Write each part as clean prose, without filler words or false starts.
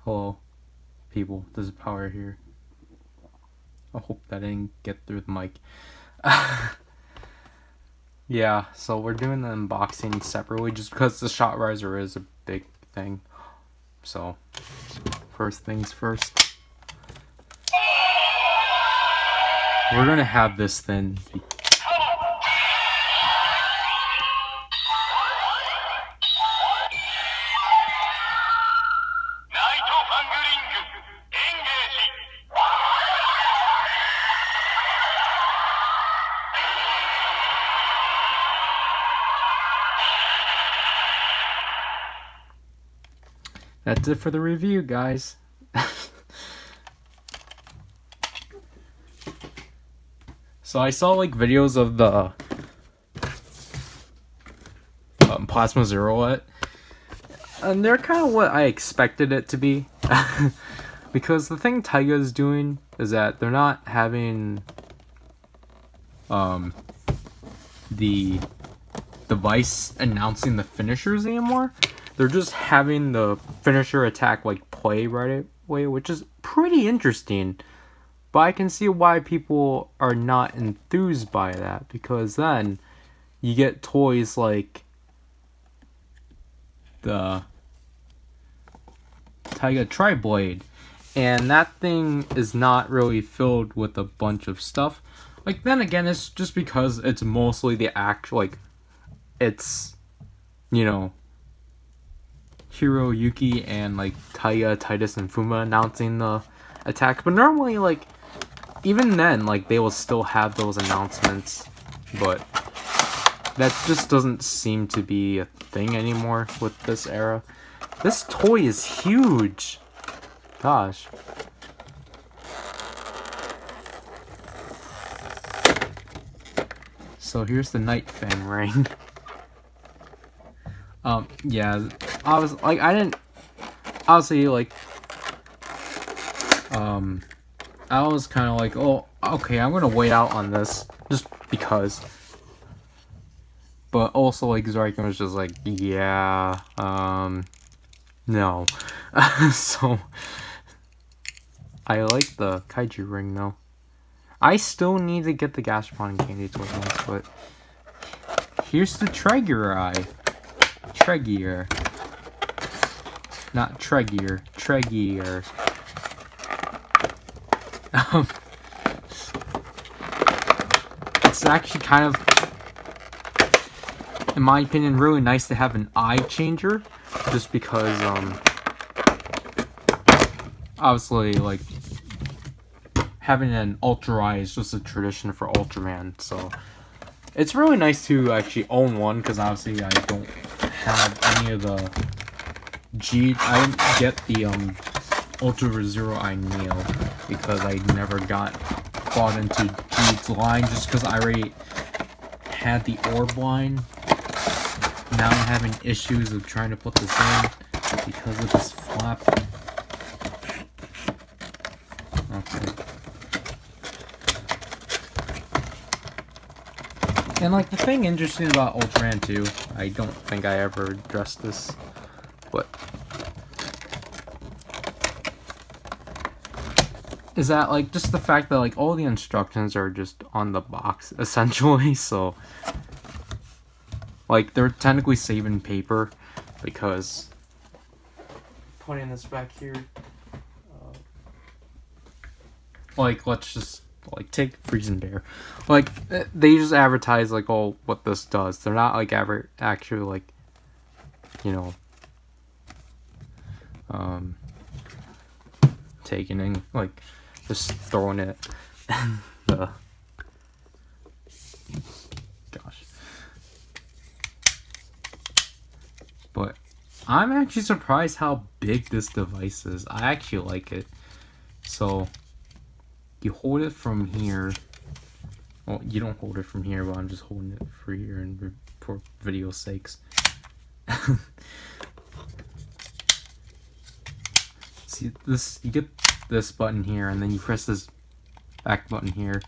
Hello, people. This is Power here. I hope that didn't get through the mic. Yeah, so we're doing the unboxing separately just because the ShotRising is a big thing. So, first things first. We're gonna have this thing. That's it for the review, guys. So I saw like videos of the Plasma Zero, and they're kind of what I expected it to be. Because the thing Taiga is doing is that they're not having the device announcing the finishers anymore. They're just having the finisher attack like play right away, which is pretty interesting. But I can see why people are not enthused by that, because then you get toys like the Taiga Tri-Blade, and that thing is not really filled with a bunch of stuff. Like, then again, it's just because it's mostly the actual, like, it's, you know, Hiroyuki and, like, Taiga, Titus, and Fuma announcing the attack. But normally, like, even then, like, they will still have those announcements. But that just doesn't seem to be a thing anymore with this era. This toy is huge. Gosh. So here's the Nightfang ring. Yeah, I was like, honestly, like, I was kind of like, oh, okay, I'm gonna wait out on this, just because. But also, like, Zarkin was just like, yeah, no. So, I like the kaiju ring, though. I still need to get the Gashapon and Candy Toy ones, but here's the Tregear eye. Tregear. Not Tregear. Tregear. It's actually kind of, in my opinion, really nice to have an eye changer, just because, obviously, like, having an Ultra Eye is just a tradition for Ultraman, so it's really nice to actually own one, because obviously I don't have any of the I didn't get the Ultra Zero Eye Nail, because I never bought into Jeed's line, just because I already had the Orb line. Now I'm having issues of trying to put this in because of this flap. Okay. And like, the thing interesting about Ultraman 2, I don't think I ever addressed this, but is that, like, just the fact that, like, all the instructions are just on the box, essentially, so, like, they're technically saving paper, because, putting this back here, like, let's just, like, take Freezing Bear, like, they just advertise, like, oh, what this does. They're not, like, ever actually, like, you know, taking in, like, just throwing it in the, gosh. But I'm actually surprised how big this device is. I actually like it. So, you hold it from here. Well, you don't hold it from here, but I'm just holding it for here and for video sakes. See, this, you get this button here, and then you press this back button here,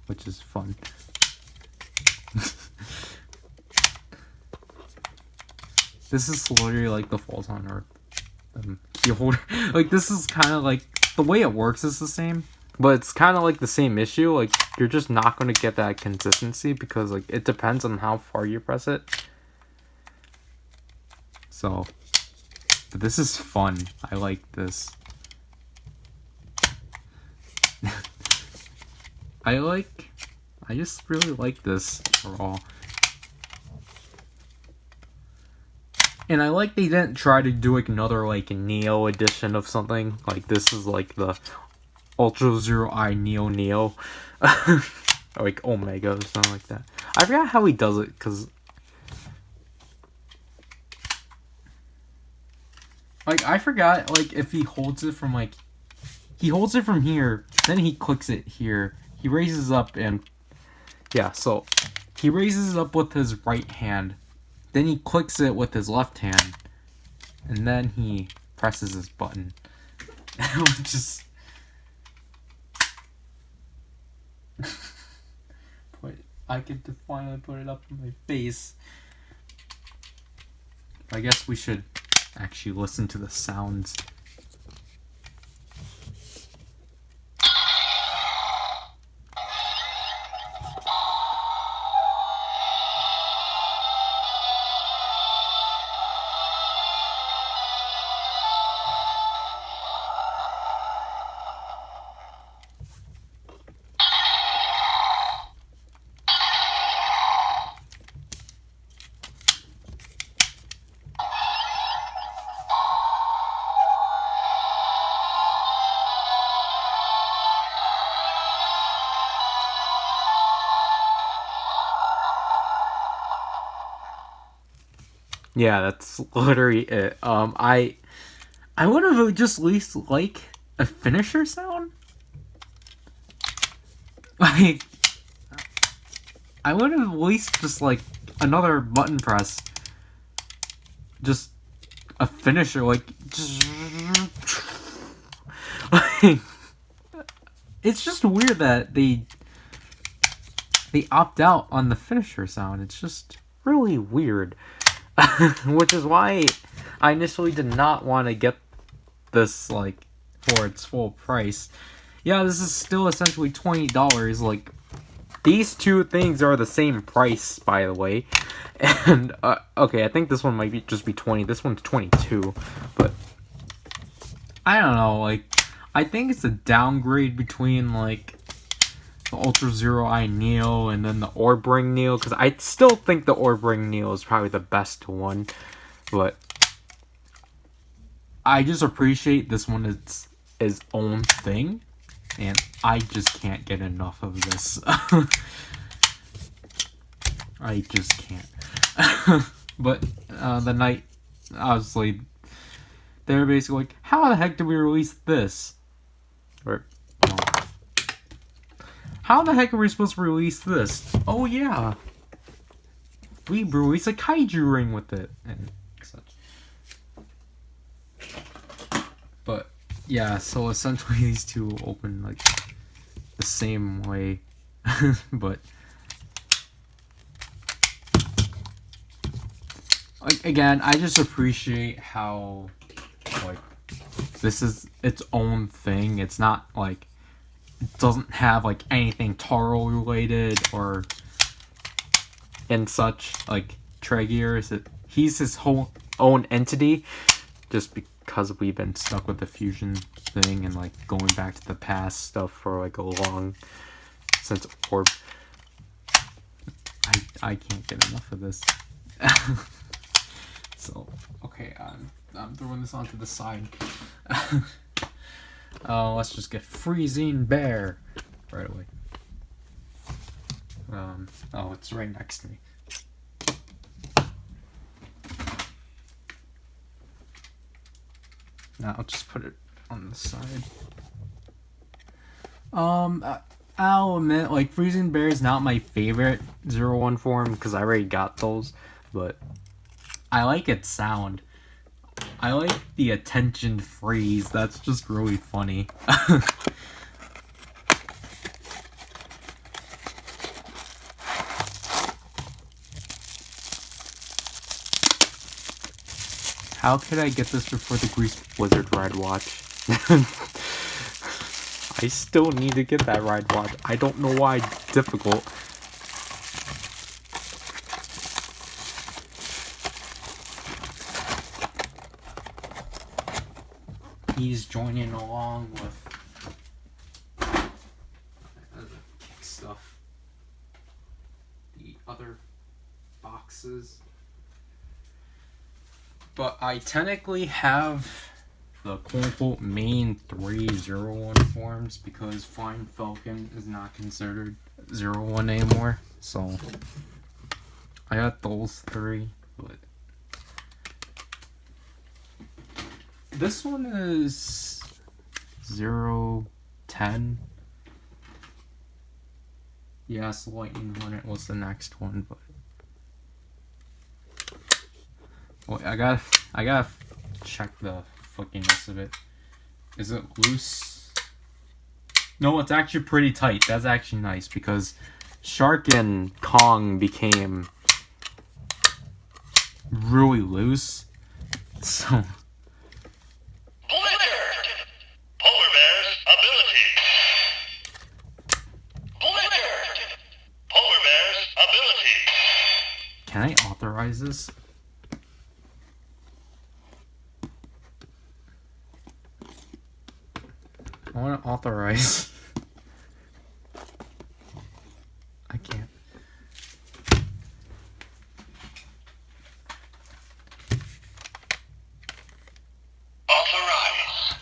which is fun. This is literally like the Falls on Earth you hold like this is kind of like the way it works is the same, but it's kind of like the same issue. Like you're just not going to get that consistency because like it depends on how far you press it. So, but this is fun. I like this. I just really like this overall. And I like they didn't try to do like another like Neo edition of something. Like this is like the Ultra Zero Eye Neo. Or like Omega or something like that. I forgot how he does it because like I forgot like if he holds it from like he holds it from here, then he clicks it here. He raises up and yeah, so he raises it up with his right hand. Then he clicks it with his left hand. And then he presses his button. Which is I get to finally put it up in my face. I guess we should actually listen to the sounds. Yeah, that's literally it. I would have just at least like a finisher sound. Like, I would have at least just like another button press. Just a finisher, like, like it's just weird that they opt out on the finisher sound. It's just really weird. Which is why I initially did not want to get this, like, for its full price. Yeah, this is still essentially $20. Like, these two things are the same price, by the way. And, okay, I think this one might just be 20. This one's 22. But, I don't know, like, I think it's a downgrade between, like, the Ultra Zero Eye Neo and then the Orb Ring Neo, because I still think the Orb Ring Neo is probably the best one, but I just appreciate this one is its own thing, and I just can't get enough of this. I just can't. But the night, obviously, they're basically like, how the heck did we release this? Or, how the heck are we supposed to release this? Oh yeah, we released a kaiju ring with it and such. But yeah, so essentially these two open like the same way, but like again, I just appreciate how like this is its own thing. It's not like it doesn't have like anything Taro related or and such. Like Tregear, he's his whole own entity, just because we've been stuck with the fusion thing and like going back to the past stuff for like a long since Orb. I can't get enough of this. So okay, I'm throwing this onto the side. Let's just get Freezing Bear right away. Oh, it's right next to me. Now I'll just put it on the side. I'll admit, like, Freezing Bear is not my favorite 01 form because I already got those, but I like its sound. I like the attention freeze. That's just really funny. How could I get this before the Grease Blizzard ride watch? I still need to get that ride watch. I don't know why it's difficult. He's joining along with stuff. The other boxes. But I technically have the quote-unquote main 301 forms because Flying Falcon is not considered 01 anymore. So I got those 3, but this one is 010. Yes, Lightning Hornet was the next one, but wait, I gotta check the fuckingness of it. Is it loose? No, it's actually pretty tight. That's actually nice because Shark and Kong became really loose. So can I authorize this? I want to authorize. I can't. Authorize.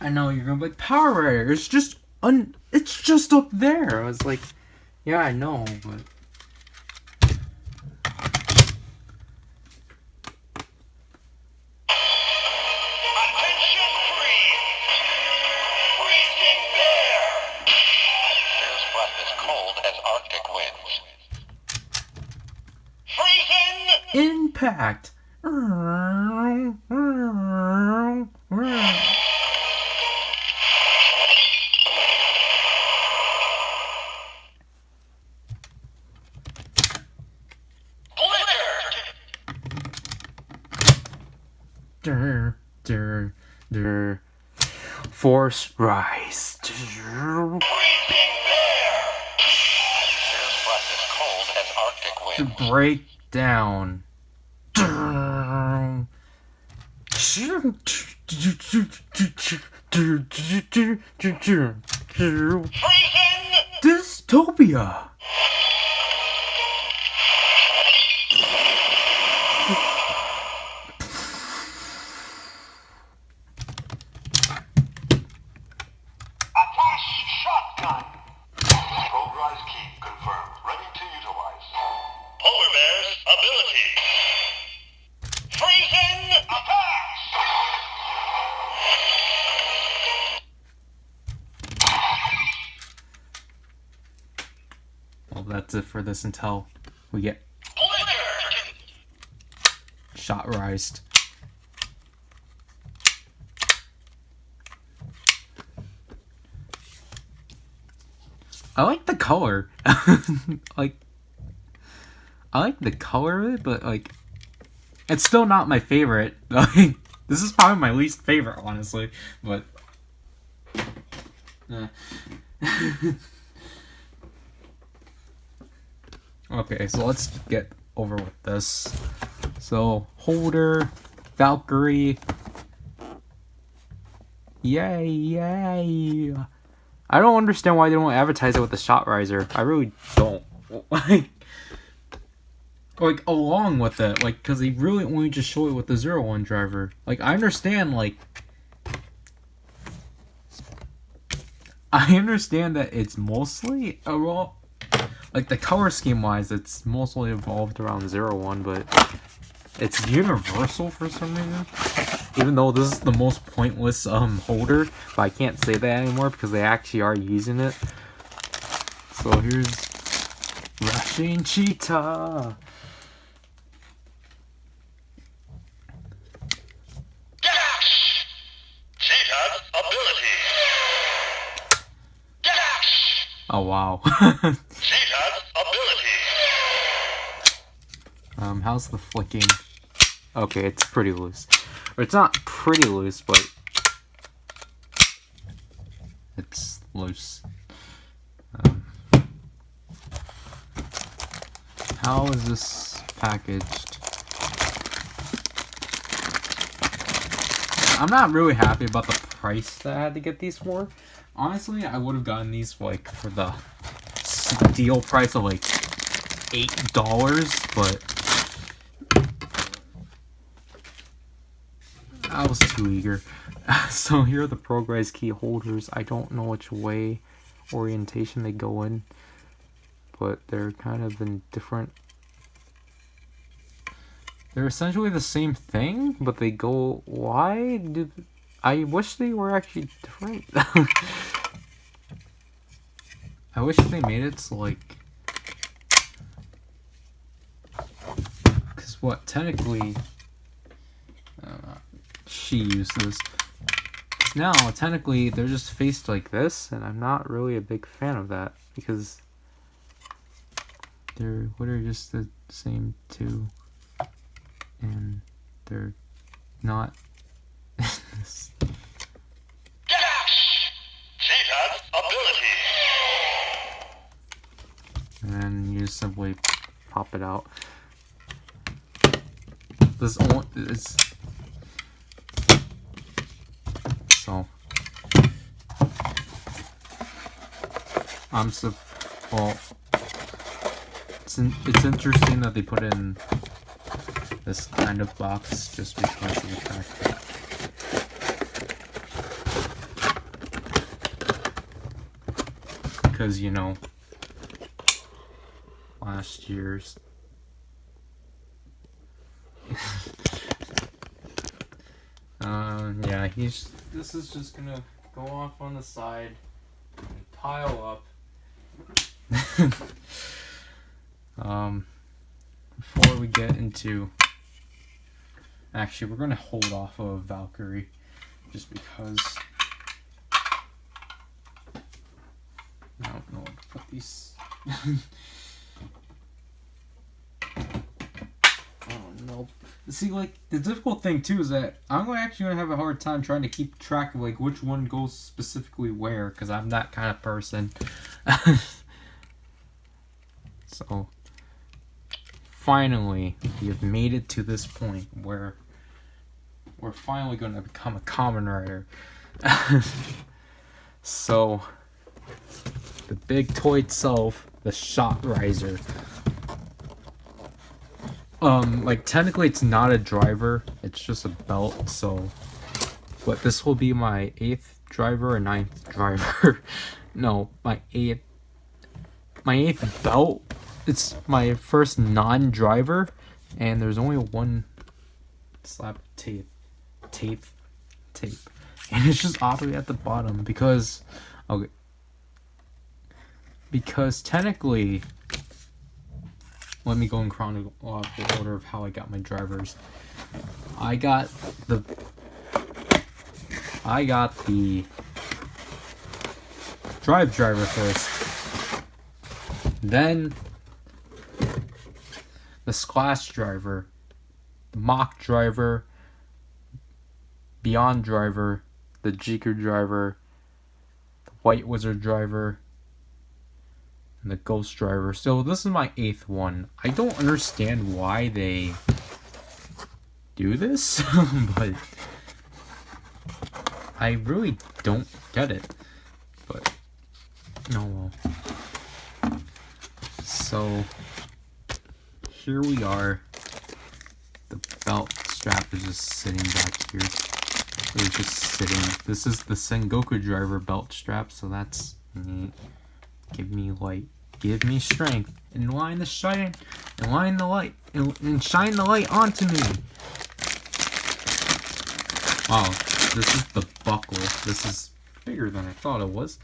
I know you're gonna be like, PowerRider, it's just up there. I was like, yeah, I know, but impact. Force rise. To break down. Dystopia. Well, that's it for this until we get ShotRised. I like the color. I like the color of it, but like, it's still not my favorite. Like, this is probably my least favorite, honestly. But okay, so let's get over with this. So, holder, Valkyrie. Yay, yay. I don't understand why they don't advertise it with the ShotRiser. I really don't. Like, along with it. Like, because they really only just show it with the 01 driver. Like, I understand, like, I understand that it's mostly like the color scheme wise, it's mostly evolved around 01, but it's universal for some reason. Even though this is the most pointless holder, but I can't say that anymore because they actually are using it. So here's Rushing Cheetah. Oh wow. How's the flicking? Okay, it's pretty loose. Or it's not pretty loose, but it's loose. How is this packaged? I'm not really happy about the price that I had to get these for. Honestly, I would have gotten these like for the deal price of like $8, but I was too eager. So here are the PowerRider key holders. I don't know which way orientation they go in, but they're kind of in different. They're essentially the same thing, but they go wide. I wish they were actually different. I wish they made it so like, because what technically, she uses. Now, technically, they're just faced like this, and I'm not really a big fan of that because they're just the same two, and they're not. And then you just simply pop it out. This is so. Well, it's interesting that they put in this kind of box just because of the fact that, because you know, last year's yeah, this is just gonna go off on the side and pile up. Before we get into, actually, we're gonna hold off of Valkyrie just because I don't know what to put these. Oh no! See, like the difficult thing too is that I'm actually gonna have a hard time trying to keep track of like which one goes specifically where, because I'm that kind of person. So finally, we have made it to this point where we're finally going to become a common rider. So the big toy itself, the ShotRising. Like technically it's not a driver, it's just a belt, so but this will be my 8th driver or 9th driver. No, my 8th belt. It's my first non-driver, and there's only one slab of tape, and it's just oddly at the bottom because, okay, because technically, let me go in chronological order of how I got my drivers. I got the driver first, then the Splash driver, the Mock driver, Beyond driver, the Jeeker driver, the White Wizard driver, and the Ghost driver. So this is my 8th one. I don't understand why they do this, but I really don't get it. But oh well. So here we are. The belt strap is just sitting back here. It was just sitting. This is the Sengoku driver belt strap, so that's neat. Give me light. Give me strength. And line the shine. And line the light. And shine the light onto me. Wow, this is the buckle. This is bigger than I thought it was.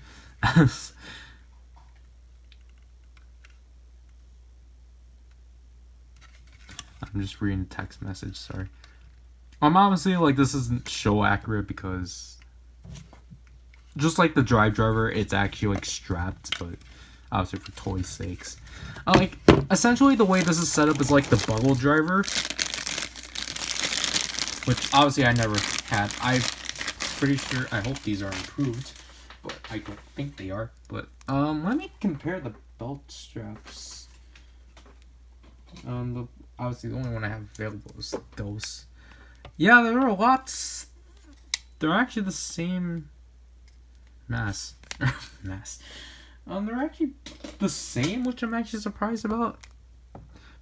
I'm just reading the text message, sorry. I'm obviously like this isn't show accurate because just like the driver, it's actually like strapped, but obviously for toys' sakes. Like essentially the way this is set up is like the bubble driver. which obviously I never had. I'm pretty sure, I hope these are improved, but I don't think they are. But let me compare the belt straps. Obviously the only one I have available is those. Yeah, there are lots. They're actually the same mass. They're actually the same, which I'm actually surprised about.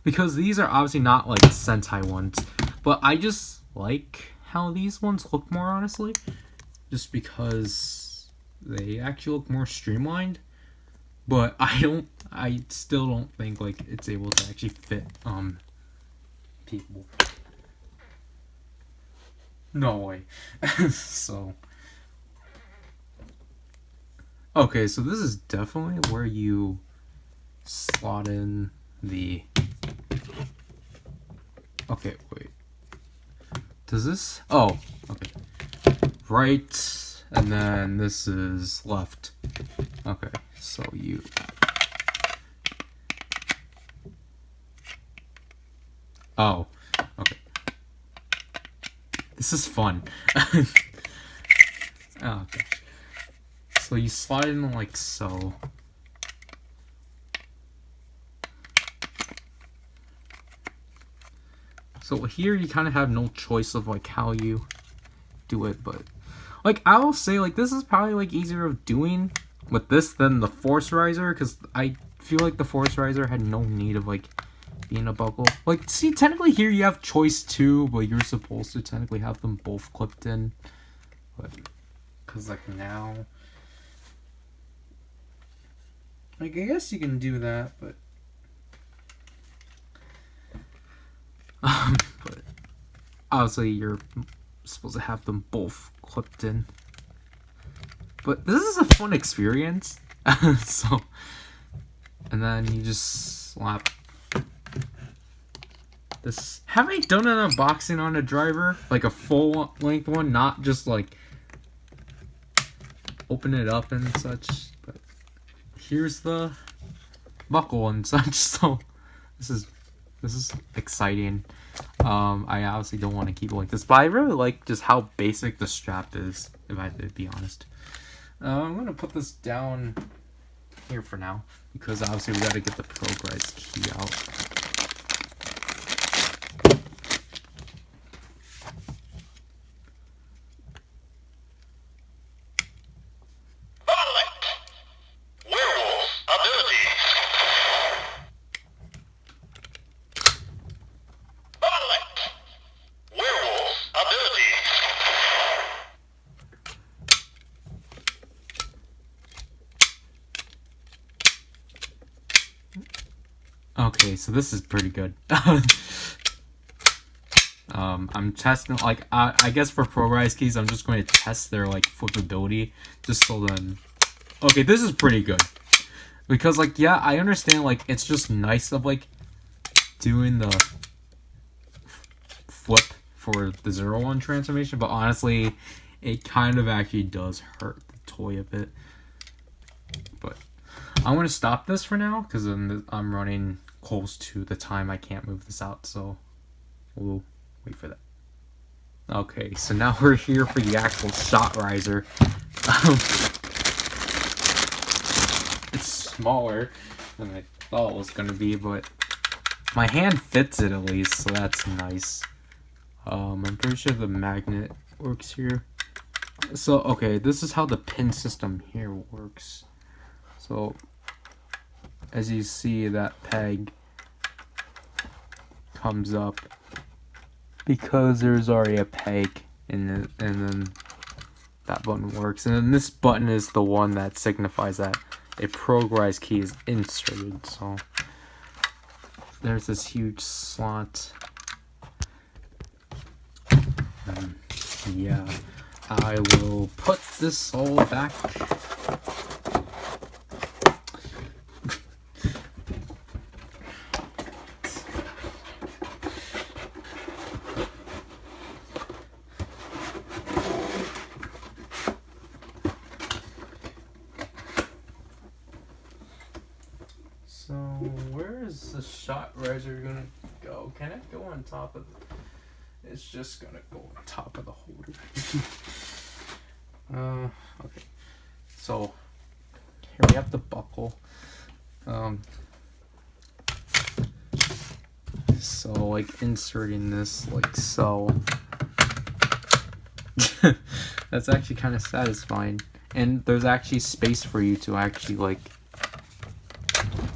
Because these are obviously not like Sentai ones. But I just like how these ones look more, honestly. Just because they actually look more streamlined. But I still don't think like it's able to actually fit people. No way. So okay, so this is definitely where you slot in the... Okay, wait. Does this... Oh, okay. Right, and then this is left. Okay, so you... Oh, okay. This is fun. Oh, okay. So you slide in like so. So here you kind of have no choice of like how you do it, but like I will say like this is probably like easier of doing with this than the ShotRiser, because I feel like the ShotRiser had no need of like being a buckle. Like see, technically here you have choice too, but you're supposed to technically have them both clipped in, but because like now. Like, I guess you can do that, but... but obviously you're supposed to have them both clipped in. But this is a fun experience. So... And then you just slap... this... Have I done an unboxing on a driver? Like a full-length one? Not just, like... open it up and such, but... Here's the buckle and such, so this is exciting. I obviously don't want to keep it like this, but I really like just how basic the strap is, if I have to be honest. I'm gonna put this down here for now, because obviously we gotta get the PowerRider key out. Okay, so this is pretty good. I'm testing, like, I guess for PowerRider keys, I'm just going to test their, like, flippability, just so then... Okay, this is pretty good. Because, like, yeah, I understand, like, it's just nice of, like, doing the flip for the 0-1 transformation, but honestly, it kind of actually does hurt the toy a bit. But I'm going to stop this for now, because I'm running close to the time I can't move this out, so we'll wait for that. Okay, so now we're here for the actual ShotRiser. It's smaller than I thought it was going to be, but my hand fits it at least, so that's nice. I'm pretty sure the magnet works here. So, okay, this is how the pin system here works. So, as you see, that peg comes up because there's already a peg in it, and then that button works. And then this button is the one that signifies that a PowerRider key is inserted. So there's this huge slot. Yeah, I will put this all back. So where is the ShotRiser gonna go? Can it go on top of It's just gonna go on top of the holder. Okay. So here we have the buckle. So like inserting this like so. That's actually kind of satisfying, and there's actually space for you to actually like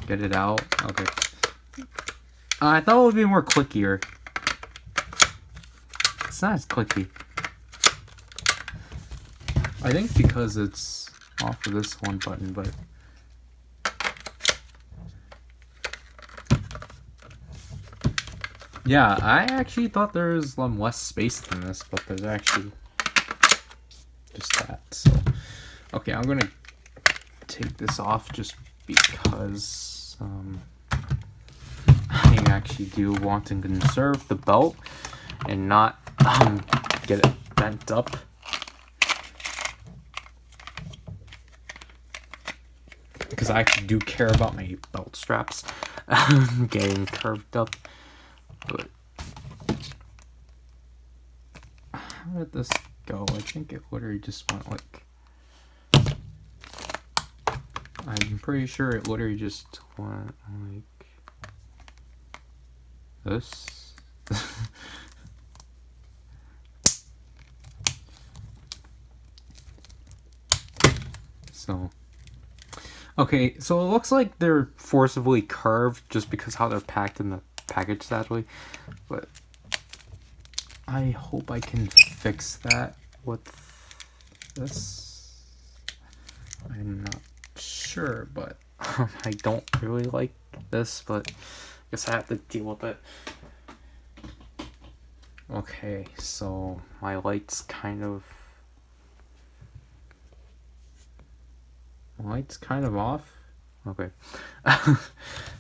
get it out. Okay. I thought it would be more clickier. It's not as clicky. I think because it's off of this one button, but yeah, I actually thought there was less space than this, but there's actually just that. So, okay, I'm gonna take this off just because I actually do want to conserve the belt and not get it bent up. Because I actually do care about my belt straps getting curved up. But how did this go? I think it literally just went like, I'm pretty sure it literally just went like this. So okay, so it looks like they're forcibly curved just because how they're packed in the package, sadly. But I hope I can fix that with this. I'm not sure, but I don't really like this, but I guess I have to deal with it. Okay, so my light's kind of off. Okay.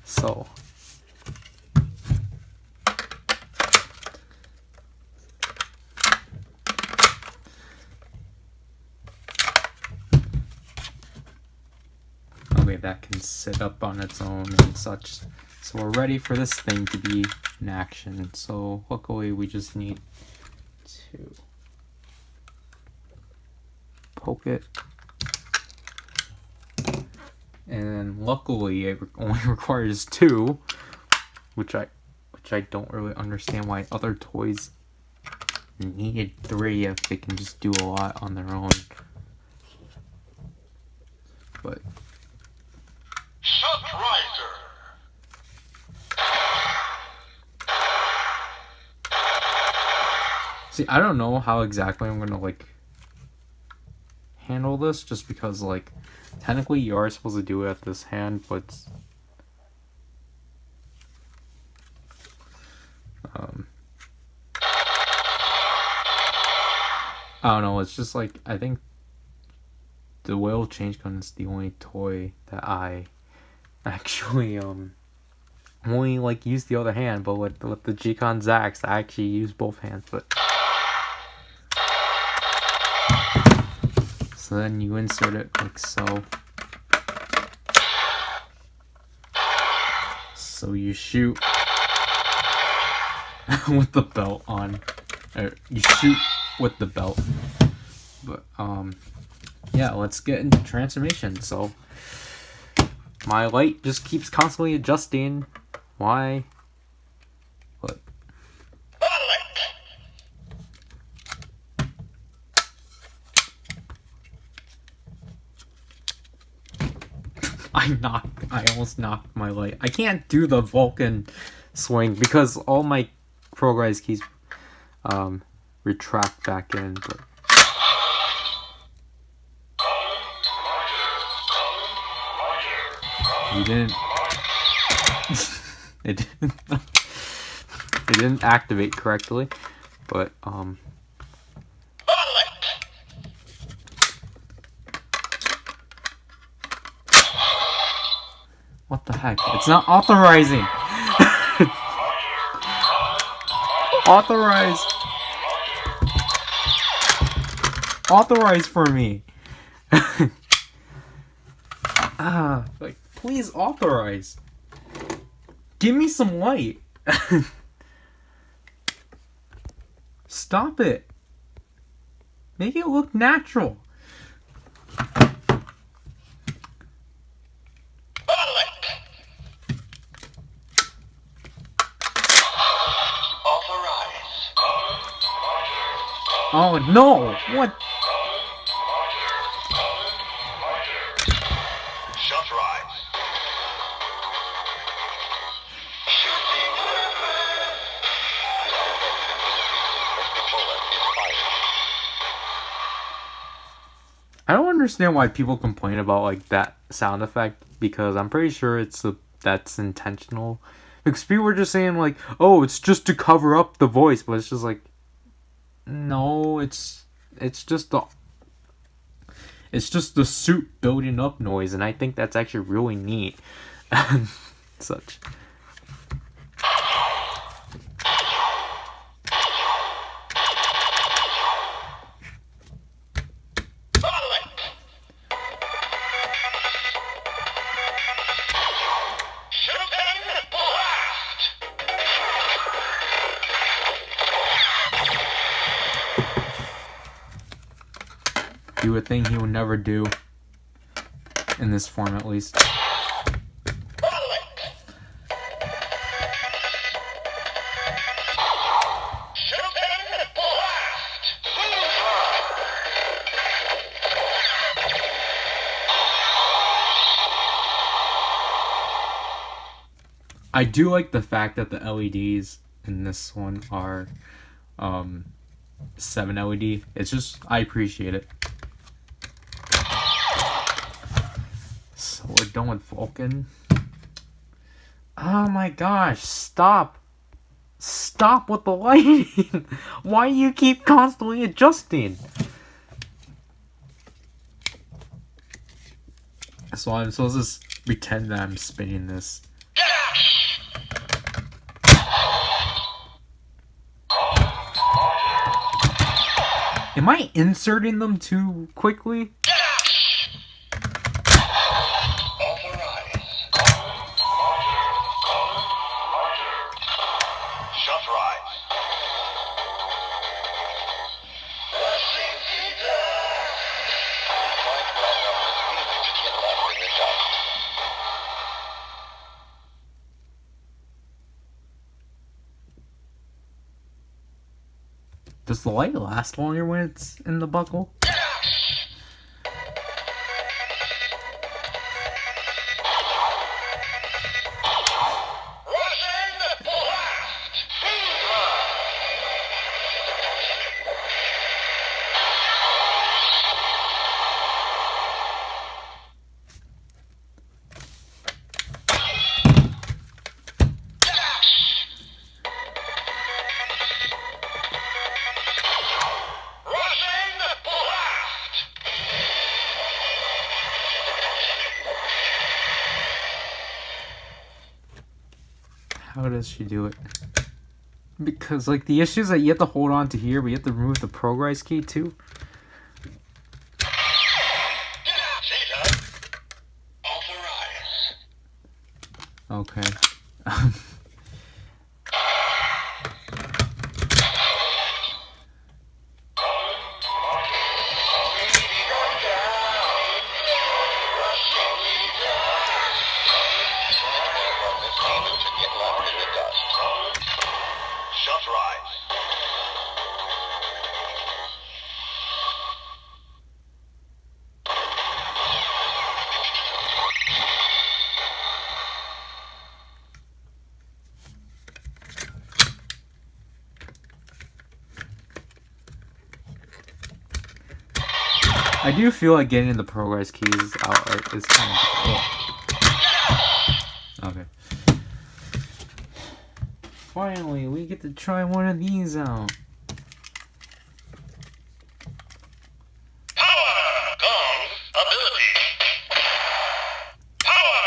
So okay, that can sit up on its own and such. So we're ready for this thing to be in action. So luckily we just need to poke it. And luckily it only requires 2, which I don't really understand why other toys needed 3 if they can just do a lot on their own. But ShotRising. see, I don't know how exactly I'm gonna like handle this, just because like technically you are supposed to do it at this hand, but I don't know, it's just like I think the whale change gun is the only toy that I actually only like use the other hand, but with the G-Con Zax I actually use both hands. But so then you insert it like so. So you shoot with the belt on. Or you shoot with the belt. But yeah, let's get into transformation. So my light just keeps constantly adjusting. Why? What? I almost knocked my light. I can't do the Vulcan swing because all my PowerRider keys retract back in, but you didn't it didn't activate correctly, but what the heck? It's not authorizing. Authorize for me. Like, please authorize. Give me some light. Stop it. Make it look natural. Oh no! What? ShotRising. I don't understand why people complain about like that sound effect, because I'm pretty sure that's intentional. Because people were just saying like, oh, it's just to cover up the voice, but it's just like, no, it's just the suit building up noise, and I think that's actually really neat. And such. Do a thing he would never do. In this form, at least. I do like the fact that the LEDs in this one are 7 LED. It's just, I appreciate it. So we're done with Vulcan. Oh my gosh, stop. Stop with the lighting. Why do you keep constantly adjusting? So I'm supposed to pretend that I'm spinning this. Am I inserting them too quickly? Does the light last longer when it's in the buckle? How does she do it? Because like the issue is that you have to hold on to here, but you have to remove the PowerRider key too. Okay. I do feel like getting the PowerRider keys out is kind of okay. Finally, we get to try one of these out. Power Gong ability. Power.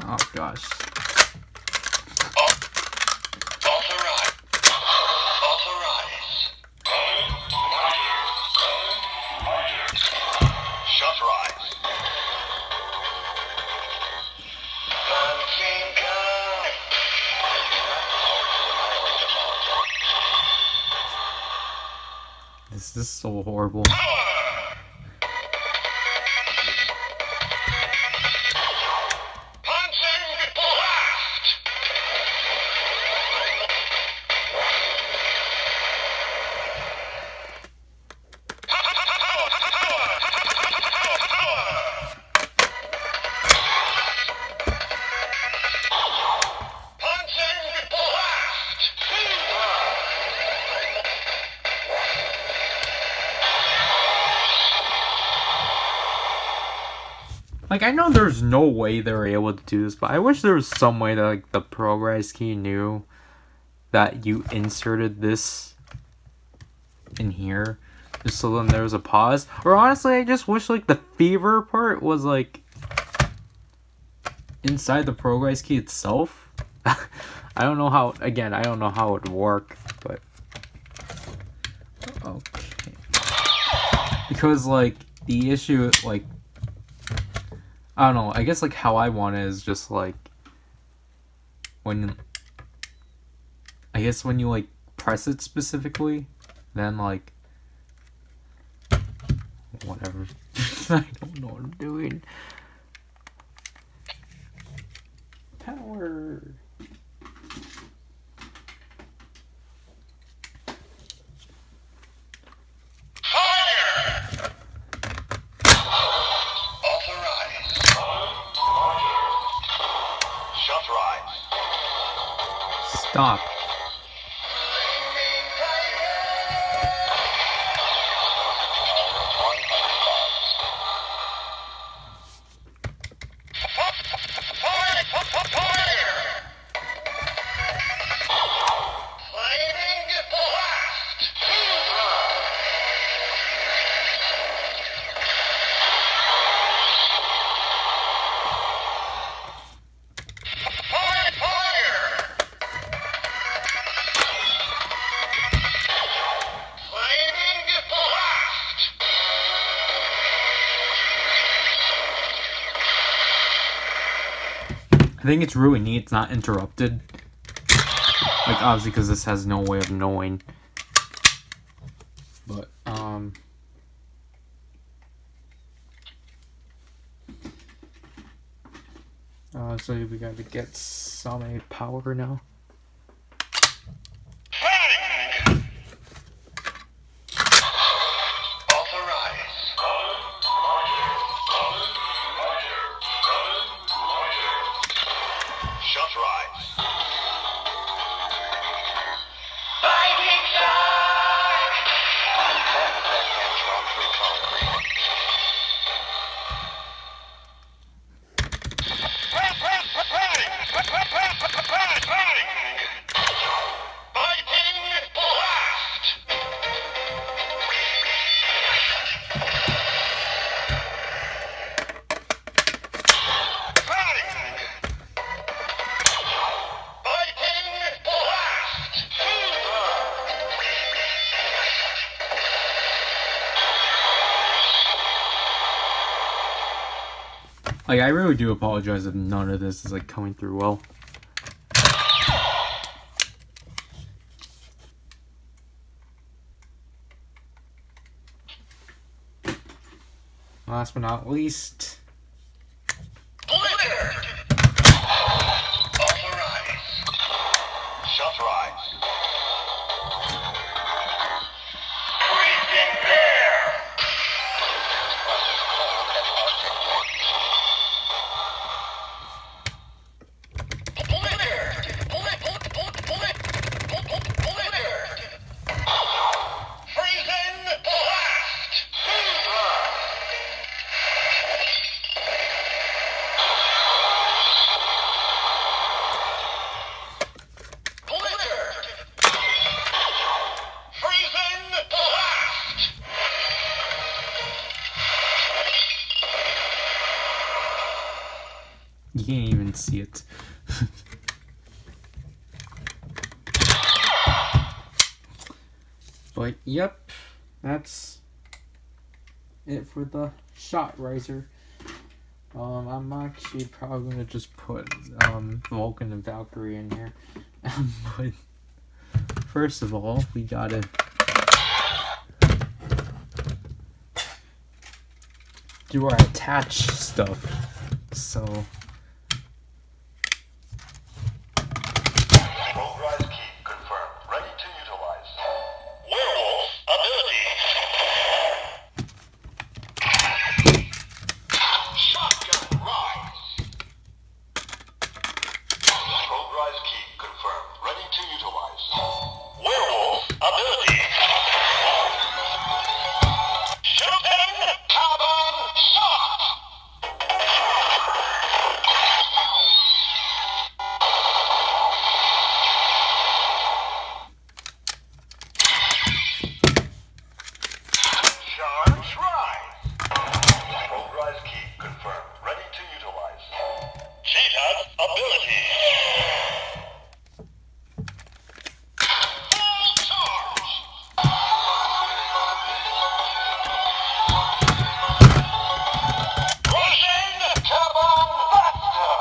Oh gosh. ShotRising. This is so horrible. Like, I know there's no way they were able to do this, but I wish there was some way that, like, the PowerRider key knew that you inserted this in here, just so then there was a pause. Or honestly, I just wish, like, the fever part was, like, inside the PowerRider key itself. I don't know how, again, I don't know how it would work, but... Okay. Because, like, the issue, like... I don't know, I guess, like, how I want it is just, like, when, I guess when you, like, press it specifically, then, like, whatever. I don't know what I'm doing. Power. Stop. I think it's really neat it's not interrupted. Like, obviously, because this has no way of knowing. But, so we gotta get some power now. Like, I really do apologize if none of this is, like, coming through well. Last but not least... You can't even see it. But, yep, that's it for the ShotRising. I'm actually probably gonna just put Vulcan and Valkyrie in here. But first of all, we gotta do our attach stuff. So PowerRider key confirmed. Ready to utilize. Werewolf ability. Shotgun rise. PowerRider key confirmed. Ready to utilize. Werewolf ability. Shooting carbon shot. Charge rise. PowerRider key confirmed. Ready to utilize. Cheetah's ability. Full charge. Rushing carbon faster.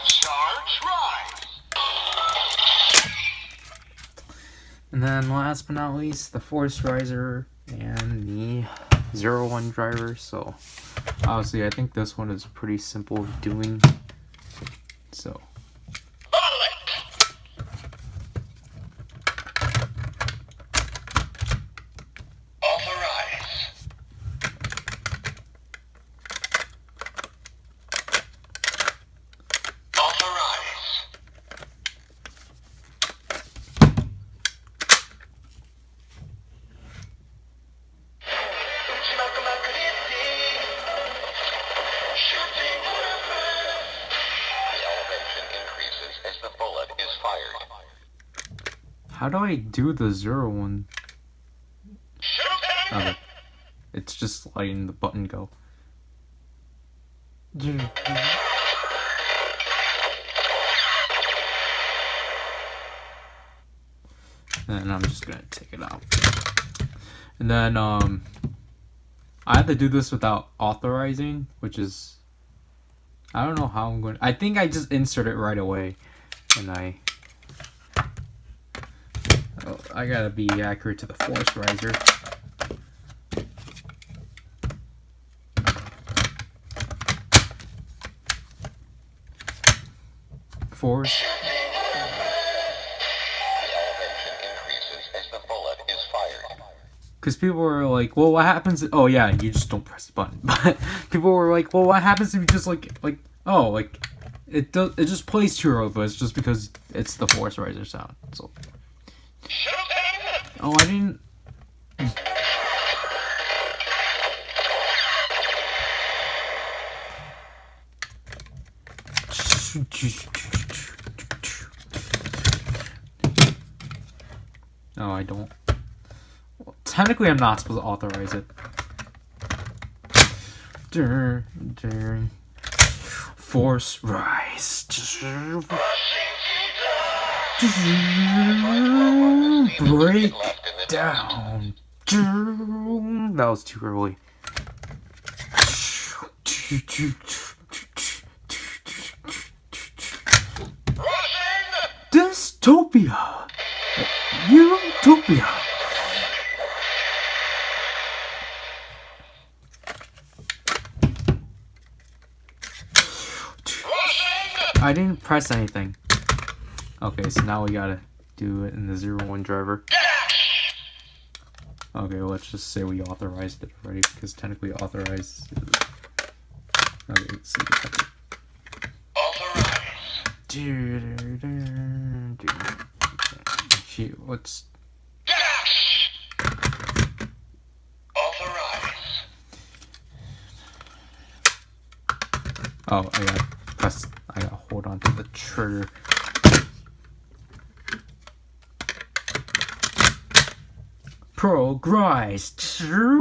Charge rise. and then last but not least, the ShotRising and the 01 driver. So obviously I think this one is pretty simple doing. So Authorize. Authorize. Shooting weapon. The elevation increases as the bullet is fired. how do I do the 01? Shooting. Okay. It's just letting the button go. And I'm just gonna take it out. And then I have to do this without authorizing, which is, I don't know how I'm going. I think I just insert it right away, and I gotta be accurate to the ShotRising. Force. The elevation increases as the bullet is fired. Because people were like, well, what happens? Oh yeah, you just don't press the button. But people were like, well, what happens if you just like it just plays true, but it's just because it's the ShotRising sound. So Shooting. I didn't. No, I don't. Well, technically, I'm not supposed to authorize it. Force rise. Break down. That was too early. Dystopia. Utopia. I didn't press anything. Okay, so now we gotta do it in the 01 driver. Okay, let's just say we authorized it already, because technically authorized. Okay, let's see. Authorize. Shoot, what's. Authorize. Oh, I gotta press. I gotta hold on to the trigger. Progress. Rushing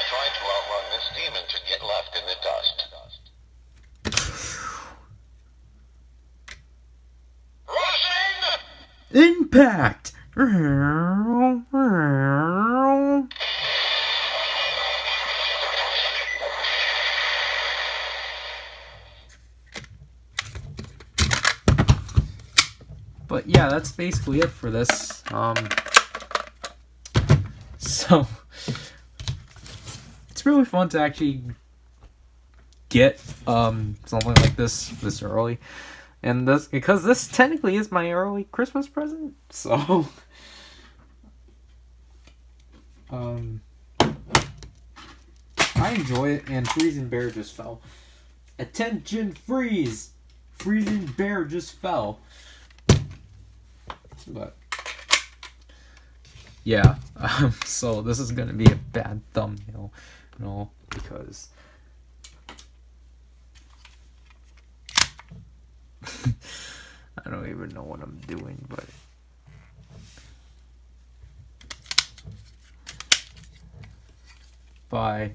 trying to outrun this demon to get left in the dust. Rushing! Impact. But yeah, that's basically it for this. So it's really fun to actually get something like this early, and this because this technically is my early Christmas present. So I enjoy it, and Freezing Bear just fell. Attention, freeze! Freezing Bear just fell. But yeah, so this is gonna be a bad thumbnail, you know, because I don't even know what I'm doing, but bye.